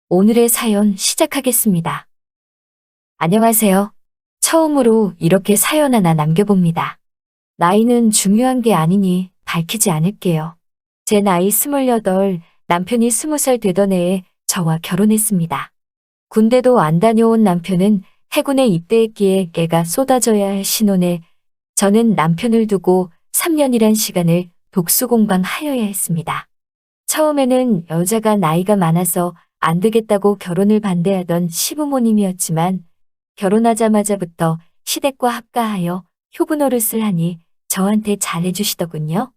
오늘의 사연 시작하겠습니다. 안녕하세요. 처음으로 이렇게 사연 하나 남겨봅니다. 나이는 중요한 게 아니니 밝히지 않을게요. 제 나이 28, 남편이 20살 되던 해에 저와 결혼했습니다. 군대도 안 다녀온 남편은 해군에 입대했기에 애가 쏟아져야 할 신혼에 저는 남편을 두고 3년이란 시간을 독수공방 하여야 했습니다. 처음에는 여자가 나이가 많아서 안 되겠다고 결혼을 반대하던 시부모님이었지만 결혼하자마자부터 시댁과 합가하여 효부노릇을 하니 저한테 잘해주시더군요.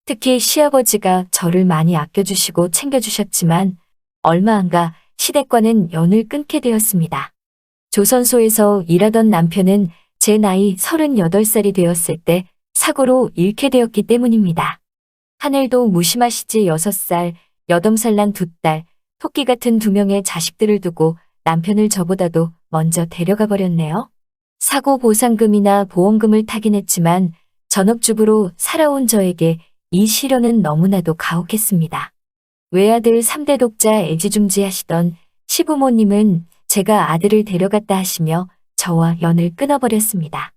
특히 시아버지가 저를 많이 아껴주시고 챙겨주셨지만 얼마 안 가 시댁과는 연을 끊게 되었습니다. 조선소에서 일하던 남편은 제 나이 38살이 되었을 때 사고로 잃게 되었기 때문입니다. 하늘도 무심하시지 6살, 여동생랑 2딸, 토끼 같은 2명의 자식들을 두고 남편을 저보다도 먼저 데려가 버렸네요. 사고 보상금이나 보험금을 타긴 했지만 전업주부로 살아온 저에게 이 시련은 너무나도 가혹했습니다. 외아들 3대 독자 애지중지하시던 시부모님은 제가 아들을 데려갔다 하시며 저와 연을 끊어버렸습니다.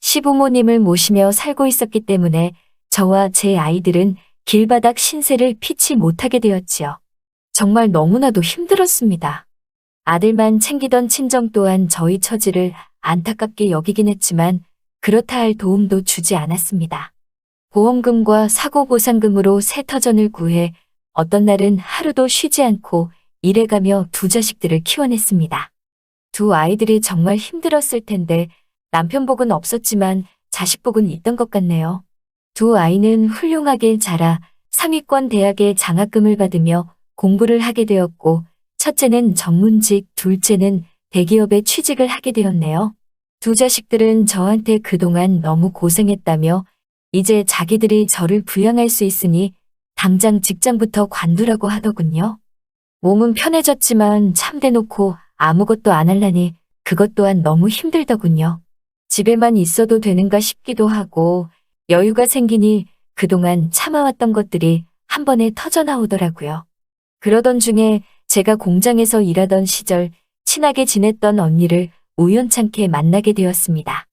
시부모님을 모시며 살고 있었기 때문에 저와 제 아이들은 길바닥 신세를 피치 못하게 되었지요. 정말 너무나도 힘들었습니다. 아들만 챙기던 친정 또한 저희 처지를 안타깝게 여기긴 했지만 그렇다 할 도움도 주지 않았습니다. 보험금과 사고보상금으로 새 터전을 구해 어떤 날은 하루도 쉬지 않고 일해가며 2 자식들을 키워냈습니다. 2 아이들이 정말 힘들었을 텐데 남편 복은 없었지만 자식 복은 있던 것 같네요. 2 아이는 훌륭하게 자라 상위권 대학의 장학금을 받으며 공부를 하게 되었고 첫째는 전문직, 둘째는 대기업에 취직을 하게 되었네요. 2 자식들은 저한테 그동안 너무 고생했다며 이제 자기들이 저를 부양할 수 있으니 당장 직장부터 관두라고 하더군요. 몸은 편해졌지만 참대놓고 아무것도 안 하려니 그것 또한 너무 힘들더군요. 집에만 있어도 되는가 싶기도 하고 여유가 생기니 그동안 참아왔던 것들이 한 번에 터져나오더라고요. 그러던 중에 제가 공장에서 일하던 시절 친하게 지냈던 언니를 우연찮게 만나게 되었습니다.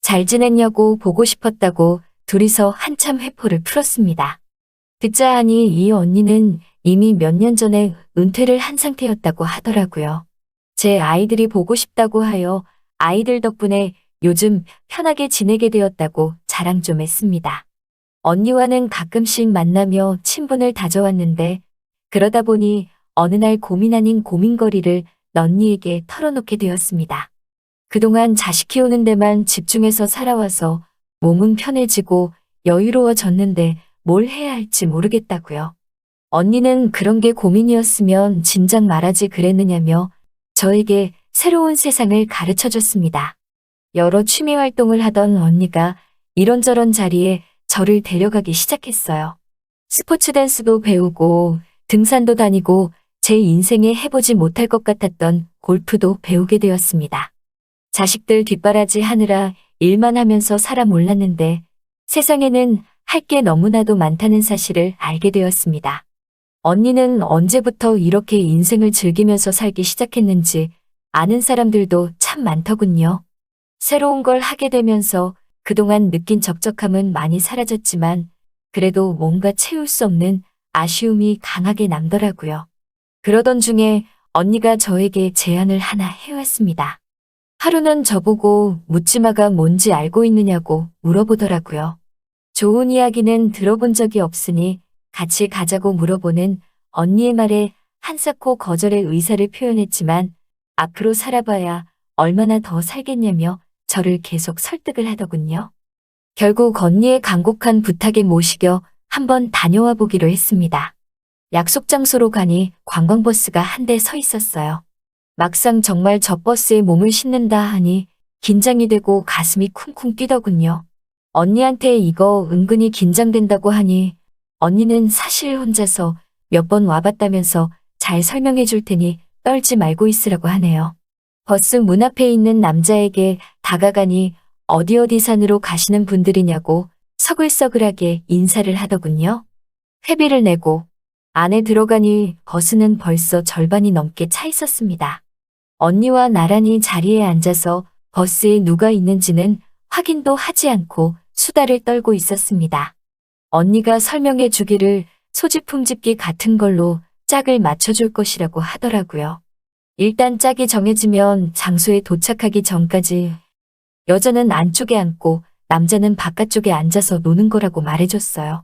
잘 지냈냐고 보고 싶었다고 둘이서 한참 회포를 풀었습니다. 듣자 하니 이 언니는 이미 몇 년 전에 은퇴를 한 상태였다고 하더라고요. 제 아이들이 보고 싶다고 하여 아이들 덕분에 요즘 편하게 지내게 되었다고 자랑 좀 했습니다. 언니와는 가끔씩 만나며 친분을 다져왔는데 그러다 보니 어느 날 고민 아닌 고민거리를 언니에게 털어놓게 되었습니다. 그동안 자식 키우는 데만 집중해서 살아와서 몸은 편해지고 여유로워졌는데 뭘 해야 할지 모르겠다고요. 언니는 그런 게 고민이었으면 진작 말하지 그랬느냐며 저에게 새로운 세상을 가르쳐줬습니다. 여러 취미 활동을 하던 언니가 이런저런 자리에 저를 데려가기 시작했어요. 스포츠 댄스도 배우고 등산도 다니고 제 인생에 해보지 못할 것 같았던 골프도 배우게 되었습니다. 자식들 뒷바라지 하느라 일만 하면서 살아 몰랐는데 세상에는 할 게 너무나도 많다는 사실을 알게 되었습니다. 언니는 언제부터 이렇게 인생을 즐기면서 살기 시작했는지 아는 사람들도 참 많더군요. 새로운 걸 하게 되면서 그동안 느낀 적적함은 많이 사라졌지만 그래도 뭔가 채울 수 없는 아쉬움이 강하게 남더라고요. 그러던 중에 언니가 저에게 제안을 하나 해왔습니다. 하루는 저보고 묻지마가 뭔지 알고 있느냐고 물어보더라고요. 좋은 이야기는 들어본 적이 없으니 같이 가자고 물어보는 언니의 말에 한사코 거절의 의사를 표현했지만 앞으로 살아봐야 얼마나 더 살겠냐며 저를 계속 설득을 하더군요. 결국 언니의 간곡한 부탁에 모시겨 한번 다녀와 보기로 했습니다. 약속 장소로 가니 관광버스가 한 대 서 있었어요. 막상 정말 저 버스에 몸을 싣는다 하니 긴장이 되고 가슴이 쿵쿵 뛰더군요. 언니한테 이거 은근히 긴장된다고 하니 언니는 사실 혼자서 몇 번 와봤다면서 잘 설명해 줄 테니 떨지 말고 있으라고 하네요. 버스 문 앞에 있는 남자에게 다가가니 어디 산으로 가시는 분들이냐고 서글서글하게 인사를 하더군요. 회비를 내고 안에 들어가니 버스는 벌써 절반이 넘게 차 있었습니다. 언니와 나란히 자리에 앉아서 버스에 누가 있는지는 확인도 하지 않고 수다를 떨고 있었습니다. 언니가 설명해 주기를 소지품 집기 같은 걸로 짝을 맞춰줄 것이라고 하더라고요. 일단 짝이 정해지면 장소에 도착하기 전까지 여자는 안쪽에 앉고 남자는 바깥쪽에 앉아서 노는 거라고 말해줬어요.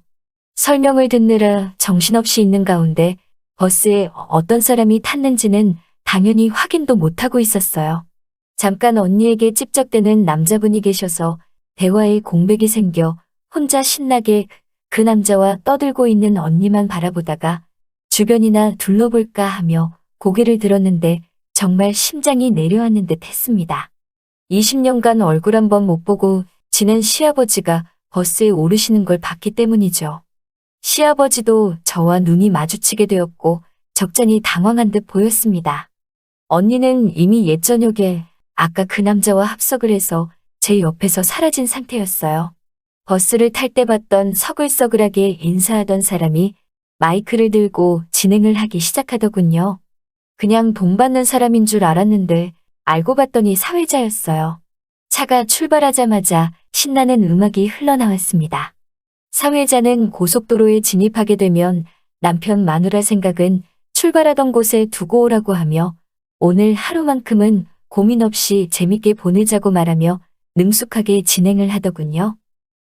설명을 듣느라 정신없이 있는 가운데 버스에 어떤 사람이 탔는지는 당연히 확인도 못하고 있었어요. 잠깐 언니에게 찝적대는 남자분이 계셔서 대화에 공백이 생겨 혼자 신나게 그 남자와 떠들고 있는 언니만 바라보다가 주변이나 둘러볼까 하며 고개를 들었는데 정말 심장이 내려앉는 듯 했습니다. 20년간 얼굴 한 번 못 보고 지낸 시아버지가 버스에 오르시는 걸 봤기 때문이죠. 시아버지도 저와 눈이 마주치게 되었고 적잖이 당황한 듯 보였습니다. 언니는 이미 옛 저녁에 아까 그 남자와 합석을 해서 제 옆에서 사라진 상태였어요. 버스를 탈 때 봤던 서글서글하게 인사하던 사람이 마이크를 들고 진행을 하기 시작하더군요. 그냥 돈 받는 사람인 줄 알았는데 알고 봤더니 사회자였어요. 차가 출발하자마자 신나는 음악이 흘러나왔습니다. 사회자는 고속도로에 진입하게 되면 남편 마누라 생각은 출발하던 곳에 두고 오라고 하며 오늘 하루만큼은 고민 없이 재밌게 보내자고 말하며 능숙하게 진행을 하더군요.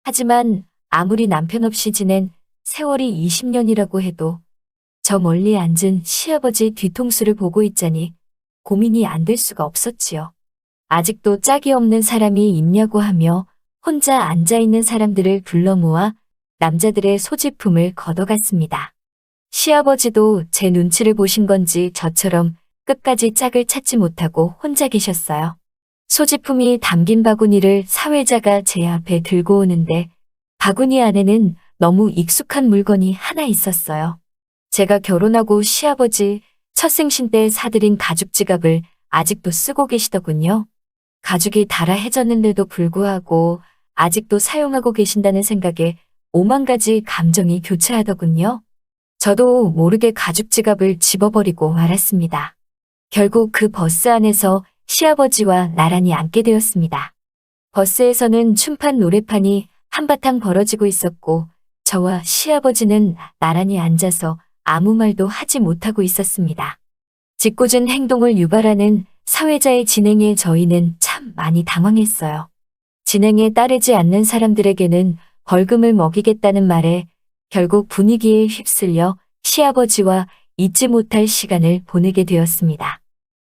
하지만 아무리 남편 없이 지낸 세월이 20년이라고 해도 저 멀리 앉은 시아버지 뒤통수를 보고 있자니 고민이 안 될 수가 없었지요. 아직도 짝이 없는 사람이 있냐고 하며 혼자 앉아있는 사람들을 불러 모아 남자들의 소지품을 걷어갔습니다. 시아버지도 제 눈치를 보신 건지 저처럼 끝까지 짝을 찾지 못하고 혼자 계셨어요. 소지품이 담긴 바구니를 사회자가 제 앞에 들고 오는데 바구니 안에는 너무 익숙한 물건이 하나 있었어요. 제가 결혼하고 시아버지 첫 생신 때 사들인 가죽 지갑을 아직도 쓰고 계시더군요. 가죽이 닳아해졌는데도 불구하고 아직도 사용하고 계신다는 생각에 오만 가지 감정이 교차하더군요. 저도 모르게 가죽 지갑을 집어버리고 말았습니다. 결국 그 버스 안에서 시아버지와 나란히 앉게 되었습니다. 버스에서는 춤판 노래판이 한바탕 벌어지고 있었고 저와 시아버지는 나란히 앉아서 아무 말도 하지 못하고 있었습니다. 짓궂은 행동을 유발하는 사회자의 진행에 저희는 참 많이 당황했어요. 진행에 따르지 않는 사람들에게는 벌금을 먹이겠다는 말에 결국 분위기에 휩쓸려 시아버지와 잊지 못할 시간을 보내게 되었습니다.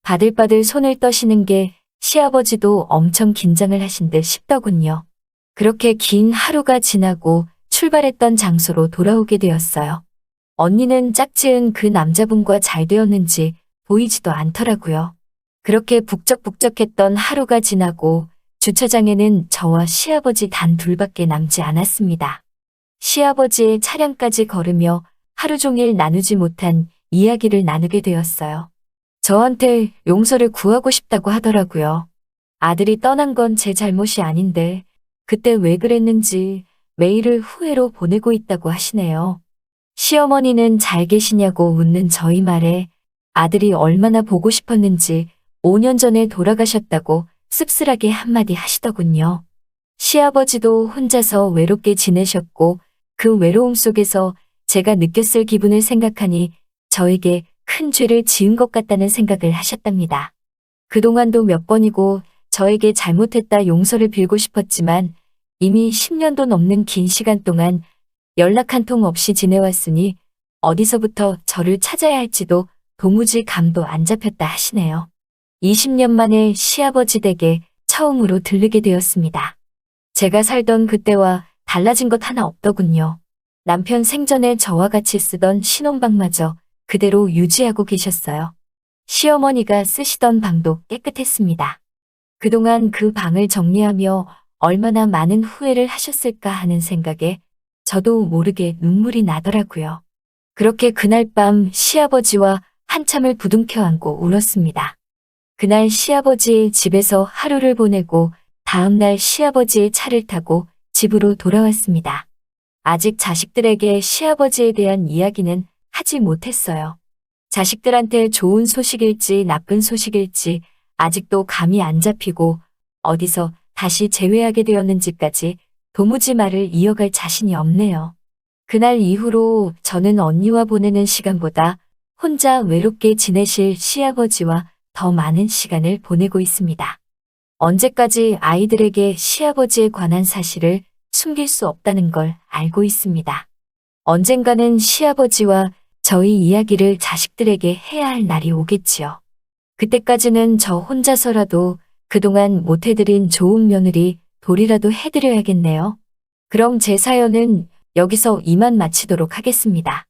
바들바들 손을 떠시는 게 시아버지도 엄청 긴장을 하신 듯 싶더군요. 그렇게 긴 하루가 지나고 출발했던 장소로 돌아오게 되었어요. 언니는 짝지은 그 남자분과 잘 되었는지 보이지도 않더라고요. 그렇게 북적북적했던 하루가 지나고 주차장에는 저와 시아버지 단 둘밖에 남지 않았습니다. 시아버지의 차량까지 걸으며 하루 종일 나누지 못한 이야기를 나누게 되었어요. 저한테 용서를 구하고 싶다고 하더라고요. 아들이 떠난 건 제 잘못이 아닌데 그때 왜 그랬는지 메일을 후회로 보내고 있다고 하시네요. 시어머니는 잘 계시냐고 묻는 저희 말에 아들이 얼마나 보고 싶었는지 5년 전에 돌아가셨다고 씁쓸하게 한마디 하시더군요. 시아버지도 혼자서 외롭게 지내셨고 그 외로움 속에서 제가 느꼈을 기분을 생각하니 저에게 큰 죄를 지은 것 같다는 생각을 하셨답니다. 그동안도 몇 번이고 저에게 잘못했다 용서를 빌고 싶었지만 이미 10년도 넘는 긴 시간 동안 연락 한 통 없이 지내왔으니 어디서부터 저를 찾아야 할지도 도무지 감도 안 잡혔다 하시네요. 20년 만에 시아버지 댁에 처음으로 들르게 되었습니다. 제가 살던 그때와 달라진 것 하나 없더군요. 남편 생전에 저와 같이 쓰던 신혼방마저 그대로 유지하고 계셨어요. 시어머니가 쓰시던 방도 깨끗했습니다. 그동안 그 방을 정리하며 얼마나 많은 후회를 하셨을까 하는 생각에 저도 모르게 눈물이 나더라고요. 그렇게 그날 밤 시아버지와 한참을 부둥켜 안고 울었습니다. 그날 시아버지의 집에서 하루를 보내고 다음날 시아버지의 차를 타고 집으로 돌아왔습니다. 아직 자식들에게 시아버지에 대한 이야기는 하지 못했어요. 자식들한테 좋은 소식일지 나쁜 소식일지 아직도 감이 안 잡히고 어디서 다시 재회하게 되었는지까지 도무지 말을 이어갈 자신이 없네요. 그날 이후로 저는 언니와 보내는 시간보다 혼자 외롭게 지내실 시아버지와 더 많은 시간을 보내고 있습니다. 언제까지 아이들에게 시아버지에 관한 사실을 숨길 수 없다는 걸 알고 있습니다. 언젠가는 시아버지와 저희 이야기를 자식들에게 해야 할 날이 오겠지요. 그때까지는 저 혼자서라도 그동안 못해드린 좋은 며느리 돌이라도 해드려야겠네요. 그럼 제 사연은 여기서 이만 마치도록 하겠습니다.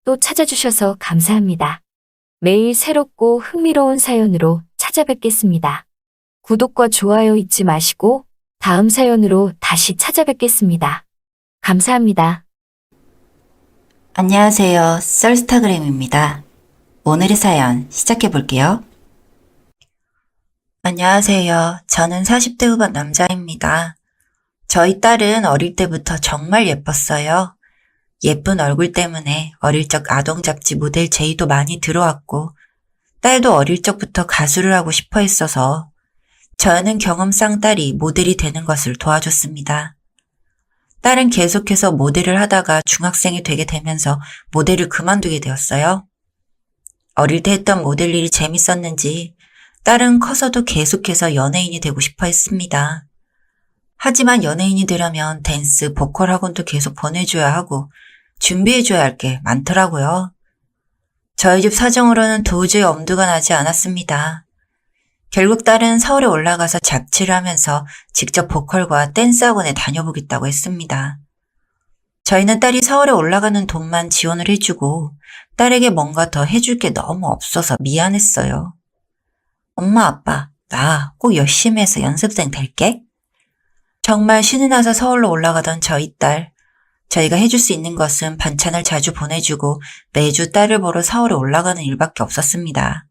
또 찾아주셔서 감사합니다. 매일 새롭고 흥미로운 사연으로 찾아뵙겠습니다. 구독과 좋아요 잊지 마시고 다음 사연으로 다시 찾아뵙겠습니다. 감사합니다. 안녕하세요. 썰스타그램입니다. 오늘의 사연 시작해 볼게요. 안녕하세요. 저는 40대 후반 남자입니다. 저희 딸은 어릴 때부터 정말 예뻤어요. 예쁜 얼굴 때문에 어릴 적 아동 잡지 모델 제의도 많이 들어왔고, 딸도 어릴 적부터 가수를 하고 싶어 했어서 저는 경험상 딸이 모델이 되는 것을 도와줬습니다. 딸은 계속해서 모델을 하다가 중학생이 되게 되면서 모델을 그만두게 되었어요. 어릴 때 했던 모델 일이 재밌었는지 딸은 커서도 계속해서 연예인이 되고 싶어 했습니다. 하지만 연예인이 되려면 댄스, 보컬 학원도 계속 보내줘야 하고 준비해줘야 할 게 많더라고요. 저희 집 사정으로는 도저히 엄두가 나지 않았습니다. 결국 딸은 서울에 올라가서 잡지를 하면서 직접 보컬과 댄스 학원에 다녀보겠다고 했습니다. 저희는 딸이 서울에 올라가는 돈만 지원을 해주고 딸에게 뭔가 더 해줄 게 너무 없어서 미안했어요. 엄마, 아빠, 나 꼭 열심히 해서 연습생 될게. 정말 신이 나서 서울로 올라가던 저희 딸. 저희가 해줄 수 있는 것은 반찬을 자주 보내주고 매주 딸을 보러 서울에 올라가는 일밖에 없었습니다.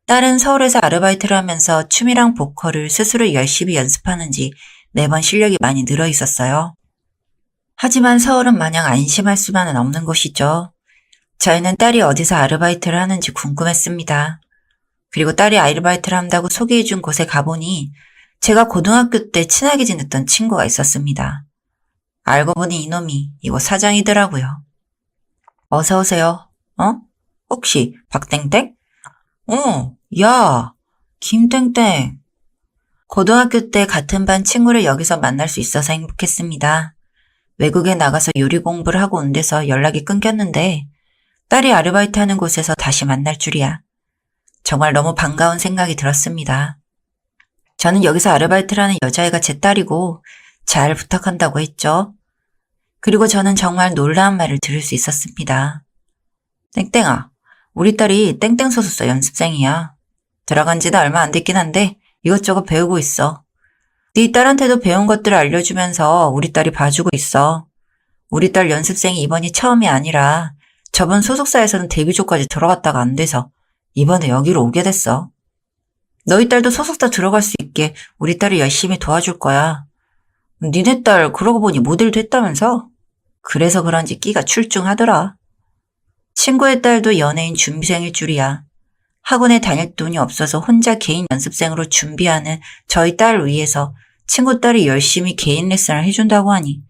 딸은 서울에서 아르바이트를 하면서 춤이랑 보컬을 스스로 열심히 연습하는지 매번 실력이 많이 늘어 있었어요. 하지만 서울은 마냥 안심할 수만은 없는 곳이죠. 저희는 딸이 어디서 아르바이트를 하는지 궁금했습니다. 그리고 딸이 아르바이트를 한다고 소개해준 곳에 가보니 제가 고등학교 때 친하게 지냈던 친구가 있었습니다. 알고 보니 이놈이 이곳 사장이더라고요. 어서 오세요. 혹시 박땡땡? 야, 김땡땡. 고등학교 때 같은 반 친구를 여기서 만날 수 있어서 행복했습니다. 외국에 나가서 요리 공부를 하고 온 데서 연락이 끊겼는데 딸이 아르바이트 하는 곳에서 다시 만날 줄이야. 정말 너무 반가운 생각이 들었습니다. 저는 여기서 아르바이트를 하는 여자애가 제 딸이고 잘 부탁한다고 했죠. 그리고 저는 정말 놀라운 말을 들을 수 있었습니다. 땡땡아, 우리 딸이 땡땡소속사 연습생이야. 들어간 지도 얼마 안 됐긴 한데 이것저것 배우고 있어. 네 딸한테도 배운 것들을 알려주면서 우리 딸이 봐주고 있어. 우리 딸 연습생이 이번이 처음이 아니라 저번 소속사에서는 데뷔조까지 들어갔다가 안 돼서 이번에 여기로 오게 됐어. 너희 딸도 소속사 들어갈 수 있게 우리 딸이 열심히 도와줄 거야. 니네 딸 그러고 보니 모델도 했다면서? 그래서 그런지 끼가 출중하더라. 친구의 딸도 연예인 준비생일 줄이야. 학원에 다닐 돈이 없어서 혼자 개인 연습생으로 준비하는 저희 딸을 위해서 친구 딸이 열심히 개인 레슨을 해준다고 하니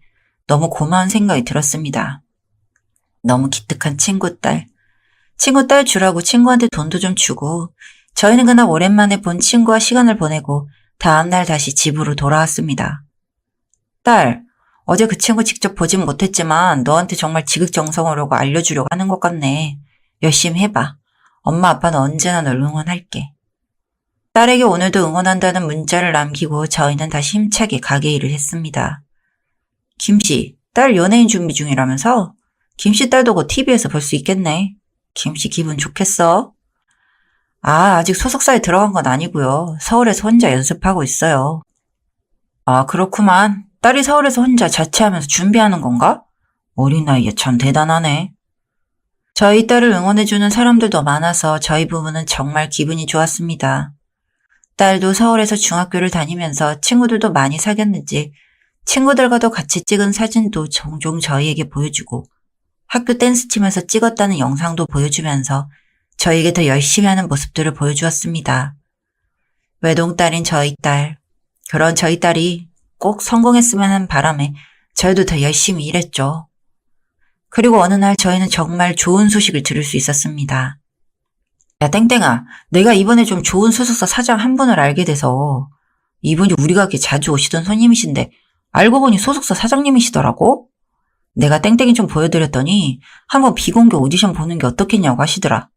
너무 고마운 생각이 들었습니다. 너무 기특한 친구 딸. 친구 딸 주라고 친구한테 돈도 좀 주고 저희는 그날 오랜만에 본 친구와 시간을 보내고 다음날 다시 집으로 돌아왔습니다. 딸, 어제 그 친구 직접 보진 못했지만 너한테 정말 지극정성으로 알려주려고 하는 것 같네. 열심히 해봐. 엄마 아빠는 언제나 널 응원할게. 딸에게 오늘도 응원한다는 문자를 남기고 저희는 다시 힘차게 가게 일을 했습니다. 김씨, 딸 연예인 준비 중이라면서? 김씨 딸도 곧 TV에서 볼 수 있겠네. 김씨 기분 좋겠어? 아직 소속사에 들어간 건 아니고요. 서울에서 혼자 연습하고 있어요. 아, 그렇구만. 딸이 서울에서 혼자 자취하면서 준비하는 건가? 어린 나이에 참 대단하네. 저희 딸을 응원해주는 사람들도 많아서 저희 부부는 정말 기분이 좋았습니다. 딸도 서울에서 중학교를 다니면서 친구들도 많이 사귀었는지 친구들과도 같이 찍은 사진도 종종 저희에게 보여주고 학교 댄스팀에서 찍었다는 영상도 보여주면서 저에게 더 열심히 하는 모습들을 보여주었습니다. 외동딸인 저희 딸, 그런 저희 딸이 꼭 성공했으면 하는 바람에 저희도 더 열심히 일했죠. 그리고 어느 날 저희는 정말 좋은 소식을 들을 수 있었습니다. 야, 땡땡아, 내가 이번에 좀 좋은 소속사 사장 한 분을 알게 돼서 이분이 우리 가게 자주 오시던 손님이신데 알고 보니 소속사 사장님이시더라고? 내가 땡땡이 좀 보여드렸더니 한번 비공개 오디션 보는 게 어떻겠냐고 하시더라.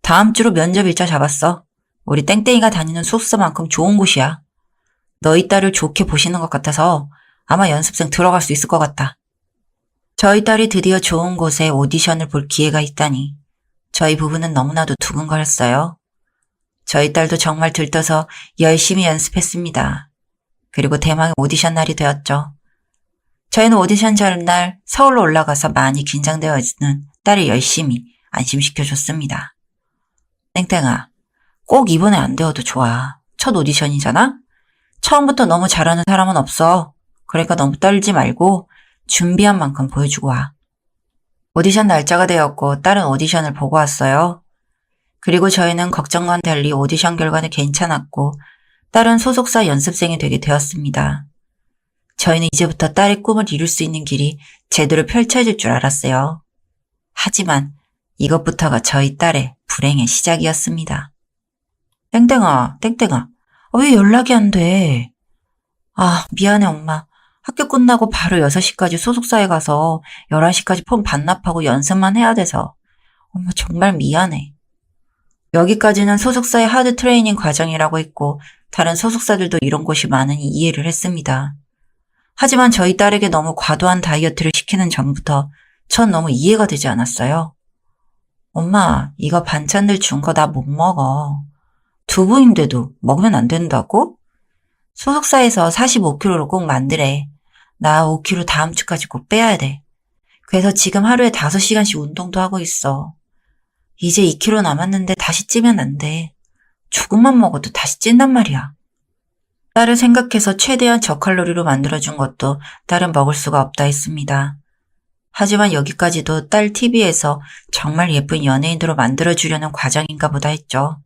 다음 주로 면접 일자 잡았어. 우리 땡땡이가 다니는 소속사만큼 좋은 곳이야. 너희 딸을 좋게 보시는 것 같아서 아마 연습생 들어갈 수 있을 것 같다. 저희 딸이 드디어 좋은 곳에 오디션을 볼 기회가 있다니 저희 부부는 너무나도 두근거렸어요. 저희 딸도 정말 들떠서 열심히 연습했습니다. 그리고 대망의 오디션 날이 되었죠. 저희는 오디션 전날 서울로 올라가서 많이 긴장되어 있는 딸을 열심히 안심시켜줬습니다. 땡땡아, 꼭 이번에 안 되어도 좋아. 첫 오디션이잖아? 처음부터 너무 잘하는 사람은 없어. 그러니까 너무 떨지 말고 준비한 만큼 보여주고 와. 오디션 날짜가 되었고 딸은 오디션을 보고 왔어요. 그리고 저희는 걱정과는 달리 오디션 결과는 괜찮았고 딸은 소속사 연습생이 되게 되었습니다. 저희는 이제부터 딸의 꿈을 이룰 수 있는 길이 제대로 펼쳐질 줄 알았어요. 하지만 이것부터가 저희 딸의 불행의 시작이었습니다. 땡땡아, 왜 연락이 안 돼? 아, 미안해 엄마. 학교 끝나고 바로 6시까지 소속사에 가서 11시까지 폼 반납하고 연습만 해야 돼서. 엄마 정말 미안해. 여기까지는 소속사의 하드 트레이닝 과정이라고 했고 다른 소속사들도 이런 곳이 많으니 이해를 했습니다. 하지만 저희 딸에게 너무 과도한 다이어트를 시키는 전부터 전 너무 이해가 되지 않았어요. 엄마, 이거 반찬들 준 거 나 못 먹어. 두부인데도 먹으면 안 된다고? 소속사에서 45kg로 꼭 만드래. 나 5kg 다음 주까지 꼭 빼야 돼. 그래서 지금 하루에 5시간씩 운동도 하고 있어. 이제 2kg 남았는데 다시 찌면 안 돼. 조금만 먹어도 다시 찐단 말이야. 딸을 생각해서 최대한 저칼로리로 만들어준 것도 딸은 먹을 수가 없다 했습니다. 하지만 여기까지도 딸 TV에서 정말 예쁜 연예인으로 만들어주려는 과정인가 보다 했죠.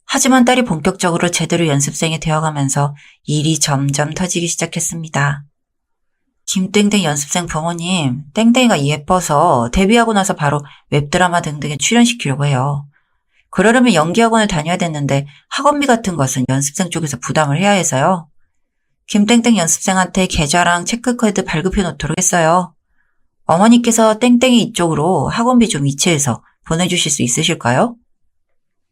하지만 딸이 본격적으로 제대로 연습생이 되어가면서 일이 점점 터지기 시작했습니다. 김땡땡 연습생 부모님, 땡땡이가 예뻐서 데뷔하고 나서 바로 웹드라마 등등에 출연시키려고 해요. 그러려면 연기학원을 다녀야 됐는데 학원비 같은 것은 연습생 쪽에서 부담을 해야 해서요. 김땡땡 연습생한테 계좌랑 체크카드 발급해 놓도록 했어요. 어머니께서 땡땡이 이쪽으로 학원비 좀 이체해서 보내주실 수 있으실까요?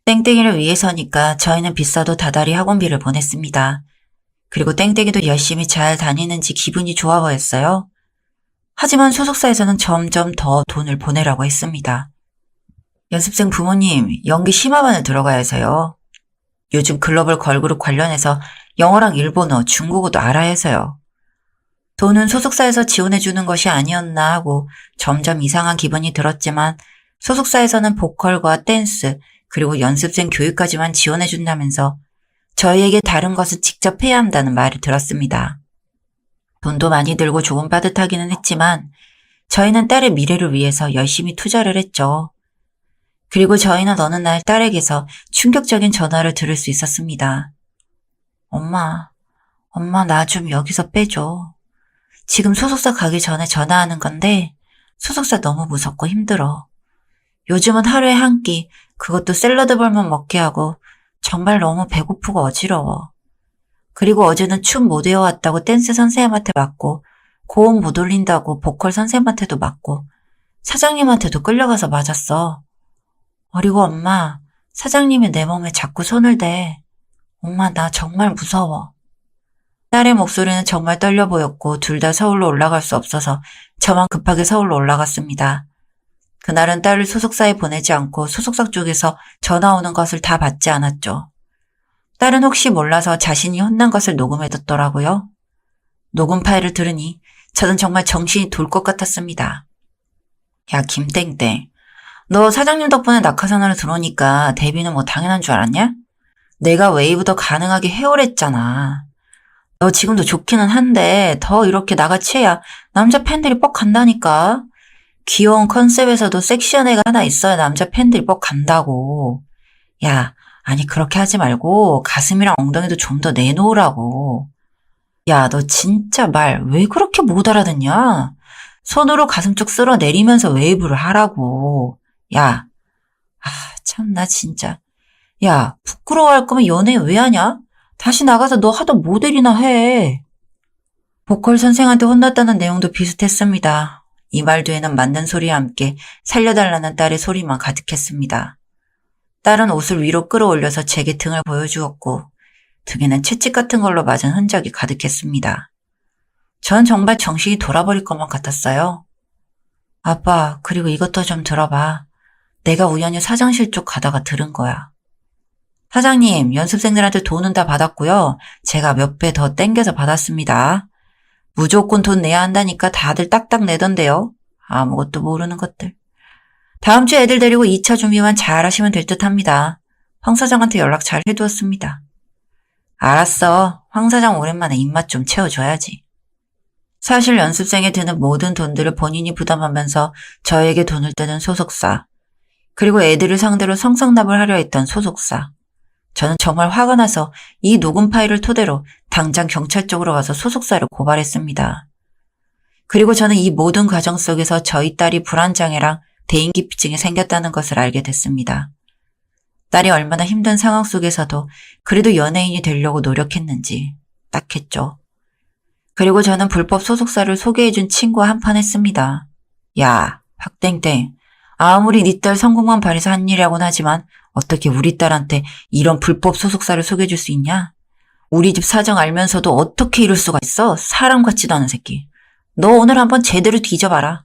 땡땡이를 위해서니까 저희는 비싸도 다달이 학원비를 보냈습니다. 그리고 땡땡이도 열심히 잘 다니는지 기분이 좋아 보였어요. 하지만 소속사에서는 점점 더 돈을 보내라고 했습니다. 연습생 부모님, 연기 심화반을 들어가야 해서요. 요즘 글로벌 걸그룹 관련해서 영어랑 일본어, 중국어도 알아야 해서요. 돈은 소속사에서 지원해주는 것이 아니었나 하고 점점 이상한 기분이 들었지만 소속사에서는 보컬과 댄스, 그리고 연습생 교육까지만 지원해준다면서 저희에게 다른 것을 직접 해야 한다는 말을 들었습니다. 돈도 많이 들고 조금 빠듯하기는 했지만 저희는 딸의 미래를 위해서 열심히 투자를 했죠. 그리고 저희는 어느 날 딸에게서 충격적인 전화를 들을 수 있었습니다. 엄마 나 좀 여기서 빼줘. 지금 소속사 가기 전에 전화하는 건데 소속사 너무 무섭고 힘들어. 요즘은 하루에 한 끼, 그것도 샐러드볼만 먹게 하고 정말 너무 배고프고 어지러워. 그리고 어제는 춤 못 외워왔다고 댄스 선생님한테 맞고 고음 못 올린다고 보컬 선생님한테도 맞고 사장님한테도 끌려가서 맞았어. 그리고 엄마, 사장님이 내 몸에 자꾸 손을 대. 엄마, 나 정말 무서워. 딸의 목소리는 정말 떨려 보였고 둘 다 서울로 올라갈 수 없어서 저만 급하게 서울로 올라갔습니다. 그날은 딸을 소속사에 보내지 않고 소속사 쪽에서 전화 오는 것을 다 받지 않았죠. 딸은 혹시 몰라서 자신이 혼난 것을 녹음해뒀더라고요. 녹음 파일을 들으니 저는 정말 정신이 돌 것 같았습니다. 야, 김땡땡. 너 사장님 덕분에 낙하산으로 들어오니까 데뷔는 뭐 당연한 줄 알았냐? 내가 웨이브 더 가능하게 해오랬잖아. 너 지금도 좋기는 한데 더 이렇게 나같이 해야 남자 팬들이 뻑 간다니까. 귀여운 컨셉에서도 섹시한 애가 하나 있어야 남자 팬들이 뻑 간다고. 야, 아니 그렇게 하지 말고 가슴이랑 엉덩이도 좀 더 내놓으라고. 야, 너 진짜 말 왜 그렇게 못 알아듣냐? 손으로 가슴 쪽 쓸어내리면서 웨이브를 하라고. 야, 참나 진짜. 야, 부끄러워할 거면 연애 왜 하냐? 다시 나가서 너 하던 모델이나 해. 보컬 선생한테 혼났다는 내용도 비슷했습니다. 이 말 뒤에는 맞는 소리와 함께 살려달라는 딸의 소리만 가득했습니다. 딸은 옷을 위로 끌어올려서 제게 등을 보여주었고 등에는 채찍 같은 걸로 맞은 흔적이 가득했습니다. 전 정말 정신이 돌아버릴 것만 같았어요. 아빠, 그리고 이것도 좀 들어봐. 내가 우연히 사장실 쪽 가다가 들은 거야. 사장님, 연습생들한테 돈은 다 받았고요. 제가 몇 배 더 땡겨서 받았습니다. 무조건 돈 내야 한다니까 다들 딱딱 내던데요. 아무것도 모르는 것들. 다음 주 애들 데리고 2차 준비만 잘 하시면 될 듯 합니다. 황 사장한테 연락 잘 해두었습니다. 알았어. 황 사장 오랜만에 입맛 좀 채워줘야지. 사실 연습생에 드는 모든 돈들을 본인이 부담하면서 저에게 돈을 떼는 소속사. 그리고 애들을 상대로 성상납을 하려 했던 소속사. 저는 정말 화가 나서 이 녹음 파일을 토대로 당장 경찰 쪽으로 가서 소속사를 고발했습니다. 그리고 저는 이 모든 과정 속에서 저희 딸이 불안장애랑 대인기피증이 생겼다는 것을 알게 됐습니다. 딸이 얼마나 힘든 상황 속에서도 그래도 연예인이 되려고 노력했는지 딱 했죠. 그리고 저는 불법 소속사를 소개해준 친구와 한판 했습니다. 야, 박땡땡. 아무리 네 딸 성공만 바래서 한 일이라고는 하지만 어떻게 우리 딸한테 이런 불법 소속사를 소개해줄 수 있냐? 우리 집 사정 알면서도 어떻게 이럴 수가 있어? 사람 같지도 않은 새끼. 너 오늘 한번 제대로 뒤져봐라.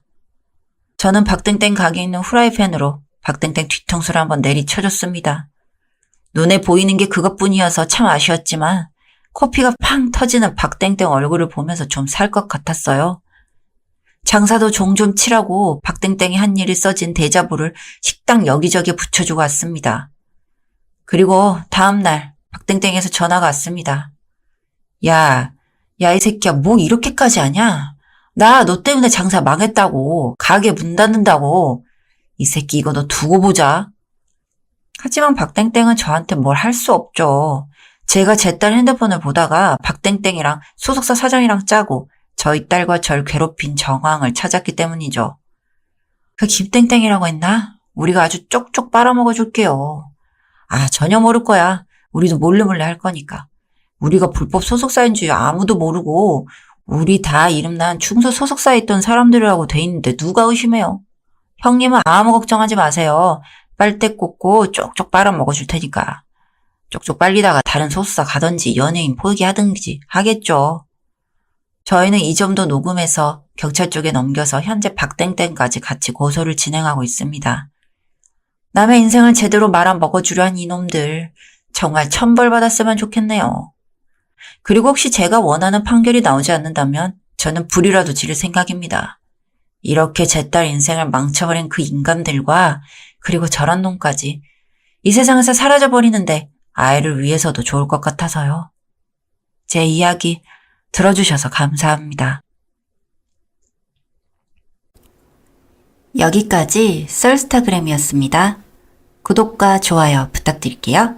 저는 박땡땡 가게에 있는 후라이팬으로 박땡땡 뒤통수를 한번 내리쳐줬습니다. 눈에 보이는 게 그것뿐이어서 참 아쉬웠지만 코피가 팡 터지는 박땡땡 얼굴을 보면서 좀 살 것 같았어요. 장사도 종 좀 치라고 박땡땡이 한 일이 써진 대자보를 식당 여기저기 붙여주고 왔습니다. 그리고 다음날 박땡땡에서 전화가 왔습니다. 야 이 새끼야 뭐 이렇게까지 하냐? 나 너 때문에 장사 망했다고. 가게 문 닫는다고. 이 새끼 이거 너 두고 보자. 하지만 박땡땡은 저한테 뭘 할 수 없죠. 제가 제 딸 핸드폰을 보다가 박땡땡이랑 소속사 사장이랑 짜고 저희 딸과 절 괴롭힌 정황을 찾았기 때문이죠. 그 김땡땡이라고 했나? 우리가 아주 쪽쪽 빨아먹어줄게요. 전혀 모를 거야. 우리도 몰래 할 거니까. 우리가 불법 소속사인 줄 아무도 모르고 우리 다 이름난 충소 소속사에 있던 사람들이라고 돼 있는데 누가 의심해요? 형님은 아무 걱정하지 마세요. 빨대 꽂고 쪽쪽 빨아먹어줄 테니까. 쪽쪽 빨리다가 다른 소속사 가든지 연예인 포기하든지 하겠죠. 저희는 이 점도 녹음해서 경찰 쪽에 넘겨서 현재 박땡땡까지 같이 고소를 진행하고 있습니다. 남의 인생을 제대로 말아먹어주려 한 이놈들 정말 천벌받았으면 좋겠네요. 그리고 혹시 제가 원하는 판결이 나오지 않는다면 저는 불이라도 지를 생각입니다. 이렇게 제 딸 인생을 망쳐버린 그 인간들과 그리고 저런 놈까지 이 세상에서 사라져버리는데 아이를 위해서도 좋을 것 같아서요. 제 이야기 들어주셔서 감사합니다. 여기까지 썰스타그램이었습니다. 구독과 좋아요 부탁드릴게요.